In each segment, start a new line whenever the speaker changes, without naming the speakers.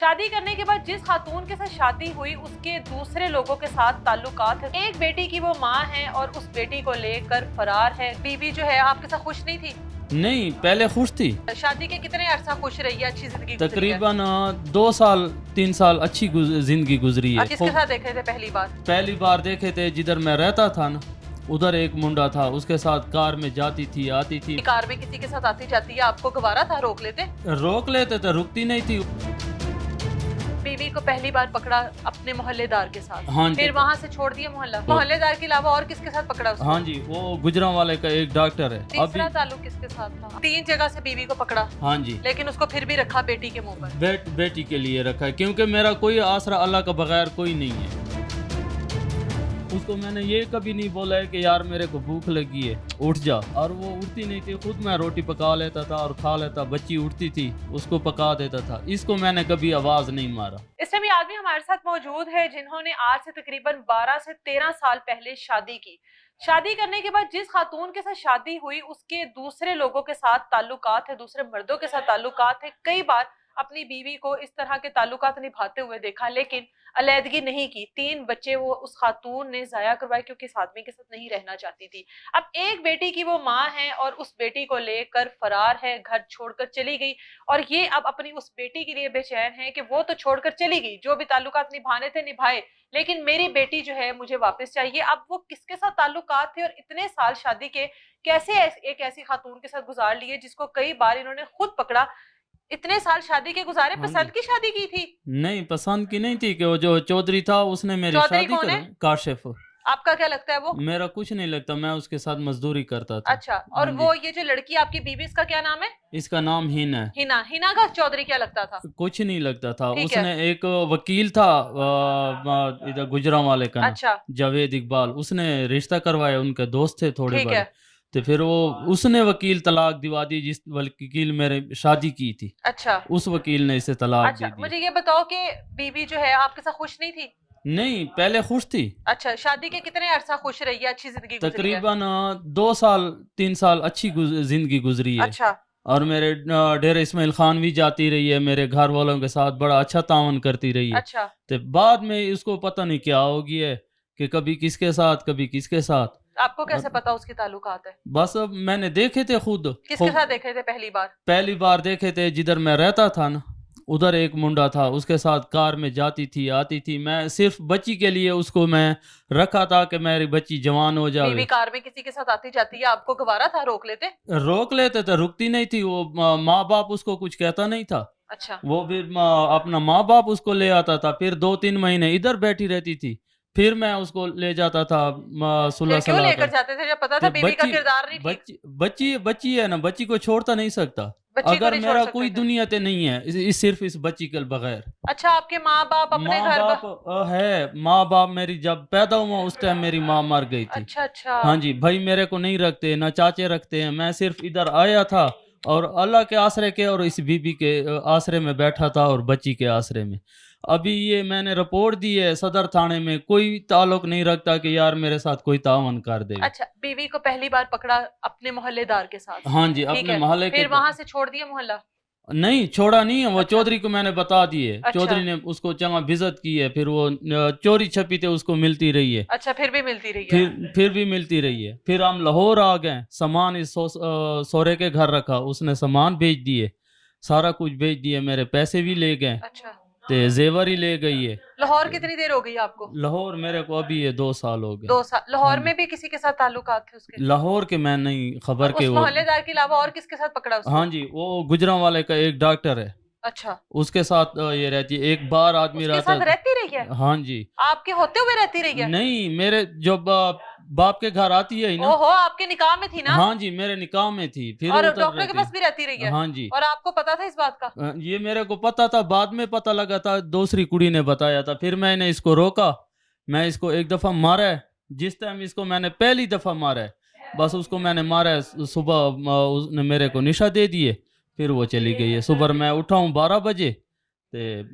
شادی کرنے کے بعد جس خاتون کے ساتھ شادی ہوئی اس کے دوسرے لوگوں کے ساتھ تعلقات ہیں. ایک بیٹی کی وہ ماں ہے اور اس بیٹی کو لے کر فرار ہے. بیوی جو ہے آپ کے ساتھ خوش نہیں تھی؟
نہیں، پہلے خوش تھی.
شادی کے کتنے عرصہ خوش رہی ہے، اچھی زندگی گزری ہے؟
تقریباً 2 سال 3 سال اچھی زندگی گزری ہے.
کس کے ساتھ دیکھے تھے پہلی بار؟
پہلی بار دیکھے تھے جدھر میں رہتا تھا نا، ادھر ایک منڈا تھا، اس کے ساتھ کار میں جاتی تھی آتی تھی.
کار میں کسی کے ساتھ آتی جاتی ہے، آپ کو گوارا تھا؟ روک لیتے؟
روک لیتے تھے، رکتی نہیں تھی.
بیوی کو پہلی بار پکڑا اپنے محلے دار کے ساتھ،
ہاں جی.
پھر وہاں سے چھوڑ دیا محلہ. محلے دار کے علاوہ اور کس کے ساتھ پکڑا اس کو؟
ہاں جی، وہ گجرانوالے کا ایک ڈاکٹر ہے.
تیسرا تعلق کس کے ساتھ تھا؟ 3 جگہ سے بیوی کو پکڑا.
ہاں جی،
لیکن اس کو پھر بھی رکھا بیٹی کے منہ پر.
بیٹی کے لیے رکھا ہے، کیونکہ میرا کوئی آسرا اللہ کا بغیر کوئی نہیں ہے. اس کو میں نے یہ کبھی نہیں بولا ہے کہ یار میرے کو بھوک لگی ہے اٹھ جا، اور وہ اٹھتی نہیں تھی. خود میں روٹی پکا لیتا تھا اور کھا لیتا. بچی اٹھتی تھی اس کو پکا دیتا تھا. اس کو میں نے کبھی آواز نہیں مارا.
اس ٹائم یہ آدمی ہمارے ساتھ موجود ہے جنہوں نے آج سے تقریباً 12 سے 13 سال پہلے شادی کی. شادی کرنے کے بعد جس خاتون کے ساتھ شادی ہوئی اس کے دوسرے لوگوں کے ساتھ تعلقات ہیں، دوسرے مردوں کے ساتھ تعلقات ہیں. کئی بار اپنی بیوی کو اس طرح کے تعلقات نبھاتے ہوئے دیکھا، لیکن علیحدگی نہیں کی. 3 بچے وہ اس خاتون نے ضائع کروائے کیونکہ اس آدمی کے ساتھ نہیں رہنا چاہتی تھی. اب ایک بیٹی کی وہ ماں ہے اور اس بیٹی کو لے کر فرار ہے، گھر چھوڑ کر چلی گئی. اور یہ اب اپنی اس بیٹی کے لیے بے چین ہے کہ وہ تو چھوڑ کر چلی گئی، جو بھی تعلقات نبھانے تھے نبھائے، لیکن میری بیٹی جو ہے مجھے واپس چاہیے. اب وہ کس کے ساتھ تعلقات تھے اور اتنے سال شادی کے کیسے ایک ایسی خاتون کے ساتھ گزار لیے جس کو کئی بار انہوں نے خود پکڑا. اتنے سال شادی کے گزارے. پسند کی شادی کی تھی؟
نہیں، پسند کی نہیں تھی. کہ وہ جو چودھری تھا اس نے میری شادی کر. کاشف.
آپ کا کیا لگتا ہے وہ؟
میرا کچھ نہیں لگتا، میں اس کے ساتھ مزدوری کرتا تھا.
اچھا. اور وہ یہ جو لڑکی آپ کی بیوی، اس کا کیا نام ہے؟
اس کا نام ہینا ہے.
ہینا کا چودھری کیا لگتا تھا؟
کچھ نہیں لگتا تھا. اس نے ایک وکیل تھا ادھر گجرانوالے کا،
اچھا.
جاوید اقبال، اس نے رشتہ کروایا. ان کے دوست تھے تھوڑے بڑے.
ہے.
تو پھر اس نے وکیل طلاق دوا دی جس وکیل میرے شادی کی تھی.
اچھا.
اس وکیل نے اسے طلاق دی.
مجھے یہ بتاؤ کہ بیوی جو ہے آپ کے ساتھ خوش نہیں تھی؟
نہیں، پہلے خوش تھی.
اچھا. شادی کے کتنے عرصہ خوش رہی ہے، اچھی زندگی گزری ہے؟
تقریباً 2 سال 3 سال اچھی زندگی گزری ہے.
اچھا.
اور میرے ڈیرہ اسماعیل خان بھی جاتی رہی ہے، میرے گھر والوں کے ساتھ بڑا اچھا تعاون کرتی رہی ہے.
اچھا.
تو بعد میں اس کو پتہ نہیں کیا ہو گیا ہے کہ کبھی کس کے ساتھ کبھی کس کے ساتھ.
آپ کو کیسے پتا اس کے تعلقات ہے؟
بس اب میں نے دیکھے تھے خود.
کس کے ساتھ دیکھے تھے پہلی بار؟
پہلی بار دیکھے تھے جدھر میں رہتا تھا نا، ادھر ایک منڈا تھا، اس کے ساتھ کار میں جاتی تھی آتی تھی. میں صرف بچی کے لیے اس کو میں رکھا تھا کہ میری بچی جوان ہو جائے.
بیوی کار میں کسی کے ساتھ آتی جاتی ہے، آپ کو گوارا تھا؟ روک لیتے؟
روک لیتے تھے، رکتی نہیں تھی. وہ ماں باپ اس کو کچھ کہتا نہیں تھا.
اچھا.
وہ پھر اپنا ماں باپ اس کو لے آتا تھا. پھر 2-3 مہینے ادھر بیٹھی رہتی تھی. پھر میں اس کو لے جاتا تھا صلح
کیوں لے کر
کر.
جاتے تھے جب پتا تھا بیوی کا کردار نہیں ٹھیک؟
بچی ہے نا، بچی کو چھوڑتا نہیں سکتا. اگر میرا کوئی دنیا تے نہیں ہے صرف اس بچی کے بغیر.
اچھا. آپ کے ماں باپ اپنے گھر
ہے؟ ماں باپ میری جب پیدا ہوا اس ٹائم میری ماں مر گئی تھی.
اچھا. اچھا.
ہاں جی. بھائی میرے کو نہیں رکھتے، نہ چاچے رکھتے ہیں. میں صرف ادھر آیا تھا اور اللہ کے آسرے کے اور اس بی بی کے آسرے میں بیٹھا تھا اور بچی کے آسرے میں. ابھی یہ میں نے رپورٹ دی ہے صدر تھانے میں، کوئی تعلق نہیں رکھتا کہ یار میرے ساتھ کوئی تعاون کر دے.
اچھا. بیوی کو پہلی بار پکڑا اپنے محلے دار کے ساتھ؟
ہاں جی، اپنے محلے کے.
پھر وہاں سے چھوڑ دیا محلہ؟
نہیں چھوڑا نہیں ہے. وہ چودھری کو میں نے بتا دیے. چودھری نے اس کو چنگا وزٹ کی ہے. پھر وہ چوری چھپی تے اس کو ملتی رہی ہے.
اچھا. پھر بھی ملتی رہی ہے؟
پھر بھی ملتی رہی ہے. پھر ہم لاہور آ گئے. سامان اس سورے کے گھر رکھا، اس نے سامان بھیج دیے، سارا کچھ بھیج دیے. میرے پیسے بھی لے گئے.
اچھا.
تے زیور ہی لے گئی ہے.
لاہور کتنی دیر ہو گئی آپ کو؟
لاہور میرے کو ابھی یہ 2 سال ہو گئے.
2 سال. لاہور میں بھی کسی کے ساتھ تعلقات تھے اس کے؟
لاہور کے میں نہیں خبر کے.
اس محلے دار کے علاوہ اور کس کے ساتھ پکڑا اس کو؟
ہاں جی، وہ گجرانوالے کا ایک ڈاکٹر ہے.
اچھا.
اس کے ساتھ یہ رہتی ہے. ایک بار آدمی رہتا ہے.
رہتی رہی ہے؟
ہاں جی.
آپ کے ہوتے ہوئے رہتی رہی ہے؟
نہیں، میرے جو باپ کے گھر آتی ہے نا.
آپ کے نکاح میں تھی نا؟
ہاں جی، میرے نکاح میں تھی. پھر
اور ڈاکٹر کے پاس بھی رہتی رہی ہے؟
ہاں جی.
اور آپ کو پتا تھا اس بات کا؟
یہ میرے کو پتا تھا، بعد میں پتا لگا تھا، دوسری کڑی نے بتایا تھا. پھر میں نے اس کو روکا. میں اس کو ایک دفعہ مارا ہے. جس ٹائم اس کو میں نے پہلی دفعہ مارا ہے، بس اس کو میں نے مارا ہے. صبح اس نے میرے کو نشہ دے دیے. پھر وہ چلی گئی ہے. صبح میں اٹھا ہوں 12 بجے.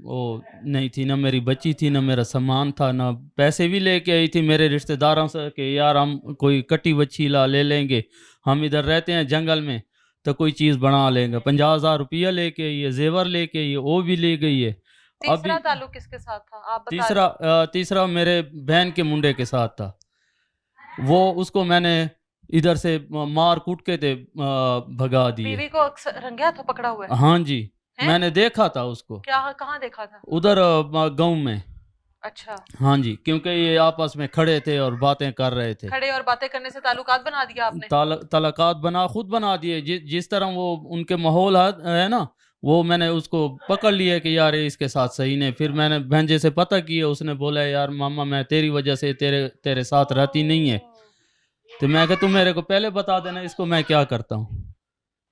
وہ نہیں تھی، نہ میری بچی تھی، نہ میرا سامان تھا، نہ پیسے بھی لے کے آئی تھی میرے رشتہ داروں سے کہ یار ہم کوئی کٹی بچی لے لیں گے، ہم ادھر رہتے ہیں جنگل میں تو کوئی چیز بنا لیں گے. 50,000 روپیہ لے کے آئی ہے، زیور لے کے آئی ہے، وہ بھی لے گئی ہے.
تیسرا
ابھی
تعلق کس کے ساتھ تھا آپ بتا رہے
تیسرا میرے بہن کے منڈے کے ساتھ تھا. وہ اس کو میں نے ادھر سے مار کوٹ کے تھے بھگا دیے.
بیوی کو اکثر رنگے ہاتھوں پکڑا ہوا ہے؟
ہاں جی
ہیں؟
میں نے دیکھا تھا اس کو.
کیا کہاں دیکھا تھا؟
ادھر گاؤں میں.
اچھا
ہاں جی کیونکہ یہ آپس میں کھڑے تھے اور باتیں کر رہے تھے.
کھڑے اور باتیں کرنے سے تعلقات بنا دیا آپ نے؟
تعلقات خود بنا دیے. جس طرح وہ ان کے ماحول ہے نا وہ میں نے اس کو پکڑ لیا کہ یار اس کے ساتھ صحیح نہیں. پھر میں نے بھنجے سے پتہ کیا, اس نے بولا یار ماما میں تیری وجہ سے تیرے ساتھ رہتی نہیں ہے. تو میں کہ تم میرے کو پہلے بتا دینا اس کو میں کیا کرتا ہوں.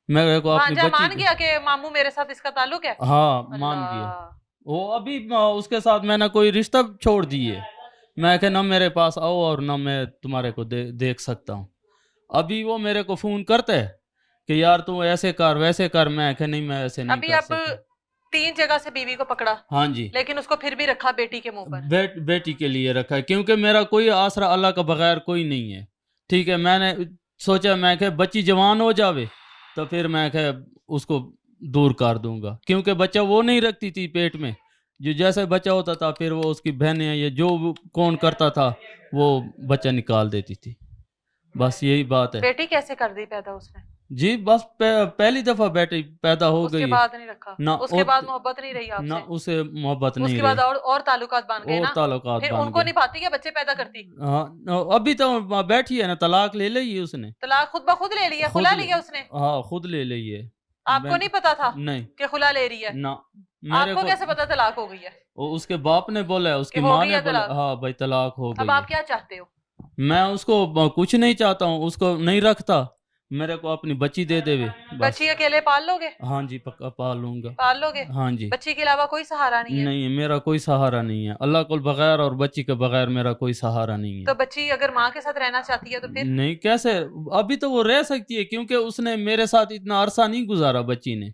میرے کو اپنی
بھانجا
بچی
مان گیا کہ ماموں میرے ساتھ اس کا تعلق ہے؟
ہاں مان
اللہ.
گیا. وہ ابھی اس کے ساتھ میں نے کوئی رشتہ چھوڑ دیے. میں کہ نہ میرے پاس آؤ اور نہ میں تمہارے کو دیکھ سکتا ہوں. ابھی وہ میرے کو فون کرتے ہے کہ یار تو ایسے کر ویسے کر. میں کہ نہیں میں ایسے نہیں
ابھی
کر
اب
سکتا.
3 جگہ سے بیوی کو پکڑا.
ہاں جی
لیکن اس کو پھر بھی رکھا بیٹی کے منہ پر.
بیٹی کے لیے رکھا ہے کیونکہ میرا کوئی آسرا اللہ کا بغیر کوئی نہیں ہے. ٹھیک ہے میں نے سوچا میں کہ بچی جوان ہو جاوے تو پھر میں کہ اس کو دور کر دوں گا. کیونکہ بچہ وہ نہیں رکھتی تھی پیٹ میں. جو جیسے بچہ ہوتا تھا پھر وہ اس کی بہنیں یا جو کون کرتا تھا وہ بچہ نکال دیتی تھی. بس یہی بات ہے.
بیٹی کیسے کر دی پیدا اس نے؟
جی بس پہلی دفعہ بیٹی پیدا ہو
اس
گئی.
کے بعد نہیں رکھا؟
نہ
اس کے بعد محبت نہیں رہی آپ
نہ
سے؟
اسے محبت
اس
نہیں
کے
رہی.
بعد اور تعلقات بن گئے
اور
نا؟
تعلقات
پھر
بن
ان کو
گئے.
نبھاتی کیا بچے پیدا کرتی؟
ہاں ابھی تو بیٹھی ہے نا. طلاق لے لی اس نے.
طلاق خود بخود لے لیا؟ خلا لیا اس نے؟
ہاں خود لے لی ہے.
آپ کو نہیں پتا تھا
نہیں
کہ خلا لے رہی ہے؟
نہ
آپ کو کیسے پتا طلاق ہو گئی ہے؟
اس کے باپ نے بولا, اس کی
کہ ہو
ماں
گئی
نے
ہے
بولا
طلاق؟
ہاں بھائی طلاق ہو گئی
اب آپ کیا چاہتے ہو؟
میں اس کو کچھ نہیں چاہتا ہوں. اس کو نہیں رکھتا. میرے کو اپنی بچی دے دے بس.
بچی اکیلے پال لو گے؟
ہاں جی پکا پال لوں گا.
پال لو گے؟
ہاں جی.
بچی کے علاوہ کوئی سہارا نہیں ہے؟
نہیں میرا کوئی سہارا نہیں ہے. اللہ کو بغیر اور بچی کے بغیر میرا کوئی سہارا نہیں ہے.
تو بچی اگر ماں کے ساتھ رہنا چاہتی ہے تو پھر؟
نہیں کیسے. ابھی تو وہ رہ سکتی ہے کیونکہ اس نے میرے ساتھ اتنا عرصہ نہیں گزارا بچی نے.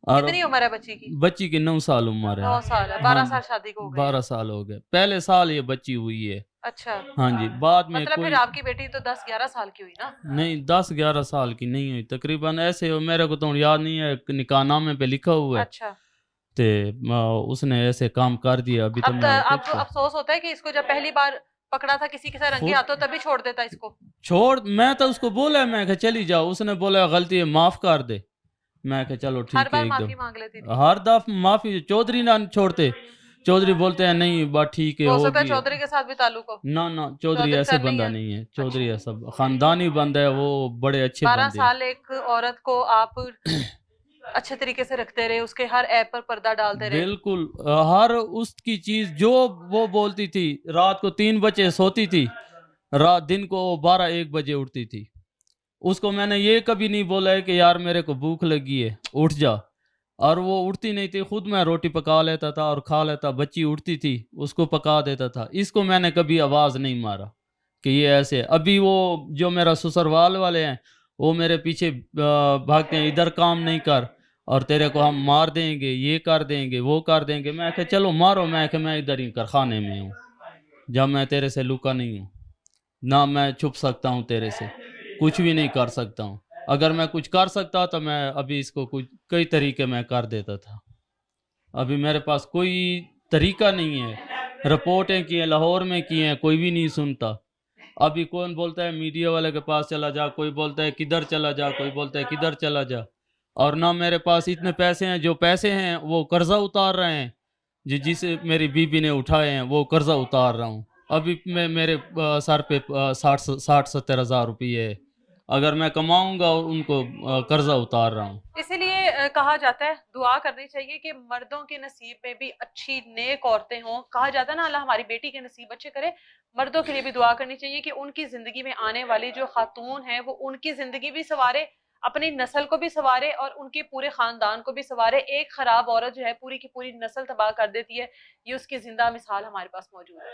اور
کتنی عمر ہے بچی کی؟
بچی کی 9 سال عمر ہے.
9 سال ہے. 12 سال شادی کو ہو گئے.
12 سال ہو گئے. پہلے سال یہ بچی ہوئی ہے.
اچھا
ہاں جی بعد میں
مطلب
کوئی
پھر آپ کی بیٹی تو 10-11 سال کی ہوئی نا؟
نہیں 10-11 سال کی نہیں ہوئی تقریباً ایسے. میرے کو تو یاد نہیں ہے نکاح نامے پہ لکھا ہوا ہے.
اچھا
تو اس نے ایسے کام کر دیا. ابھی تو
اب تو افسوس ہوتا ہے کہ اس کو جب پہلی بار پکڑا تھا کسی کے ساتھ رنگے ہاتھوں تبھی چھوڑ دیتا اس کو.
میں تو اس کو بولا میں کہ چلی جاؤ. اس نے بولا غلطی ہے معاف کر دے. میں کہ چلو
ہر
ٹھیک ہے.
بار
ایک
معافی
دم
مانگ لیتی تھی؟
ہر دفعہ معافی. چودھری نہ چھوڑتے. چودھری بولتے ہیں نہیں بات ٹھیک ہے
ہو سکتا ہے
ہوگی.
چودھری کے ساتھ بھی تعلق ہو؟
نہ چودھری ایسے
کر لی
بندہ
ہے؟
نہیں ہے. چودھری ایسا خاندانی بندہ ہے. وہ بڑے اچھے
12
بندے.
سال ایک عورت کو آپ اچھے طریقے سے رکھتے رہے, اس کے ہر ایپ پر پردہ ڈالتے رہے.
بالکل ہر اس کی چیز جو وہ بولتی تھی. رات کو 3 بجے سوتی تھی. رات دن کو 12-1 بجے اٹھتی تھی. اس کو میں نے یہ کبھی نہیں بولا ہے کہ یار میرے کو بھوک لگی ہے اٹھ جا. اور وہ اٹھتی نہیں تھی. خود میں روٹی پکا لیتا تھا اور کھا لیتا. بچی اٹھتی تھی اس کو پکا دیتا تھا. اس کو میں نے کبھی آواز نہیں مارا کہ یہ ایسے. ابھی وہ جو میرا سسرال والے ہیں وہ میرے پیچھے بھاگتے ہیں ادھر کام نہیں کر اور تیرے کو ہم مار دیں گے, یہ کر دیں گے, وہ کر دیں گے. میں کہ چلو مارو. میں کہ میں ادھر ہی کارخانے میں ہوں. جب میں تیرے سے لکا نہیں ہوں. نہ میں چھپ سکتا ہوں تیرے سے. کچھ بھی نہیں کر سکتا ہوں. اگر میں کچھ کر سکتا تو میں ابھی اس کو کئی طریقے میں کر دیتا تھا. ابھی میرے پاس کوئی طریقہ نہیں ہے. رپورٹیں کی ہیں لاہور میں کی ہیں کوئی بھی نہیں سنتا. ابھی کون بولتا ہے میڈیا والے کے پاس چلا جا, کوئی بولتا ہے کدھر چلا جا, کوئی بولتا ہے کدھر چلا جا. اور نہ میرے پاس اتنے پیسے ہیں. جو پیسے ہیں وہ قرضہ اتار رہے ہیں. جسے میری بیوی نے اٹھائے ہیں وہ قرضہ اتار رہا ہوں. ابھی میرے سر پہ 60-70 ہزار روپیے ہے. اگر میں کماؤں گا ان کو قرضہ اتار رہا ہوں.
اسی لیے کہا جاتا ہے دعا کرنی چاہیے کہ مردوں کے نصیب میں بھی اچھی نیک عورتیں ہوں. کہا جاتا ہے نا اللہ ہماری بیٹی کے نصیب اچھے کرے. مردوں کے لیے بھی دعا کرنی چاہیے کہ ان کی زندگی میں آنے والی جو خاتون ہیں وہ ان کی زندگی بھی سنوارے, اپنی نسل کو بھی سنوارے اور ان کے پورے خاندان کو بھی سنوارے. ایک خراب عورت جو ہے پوری کی پوری نسل تباہ کر دیتی ہے. یہ اس کی زندہ مثال ہمارے پاس موجود ہے.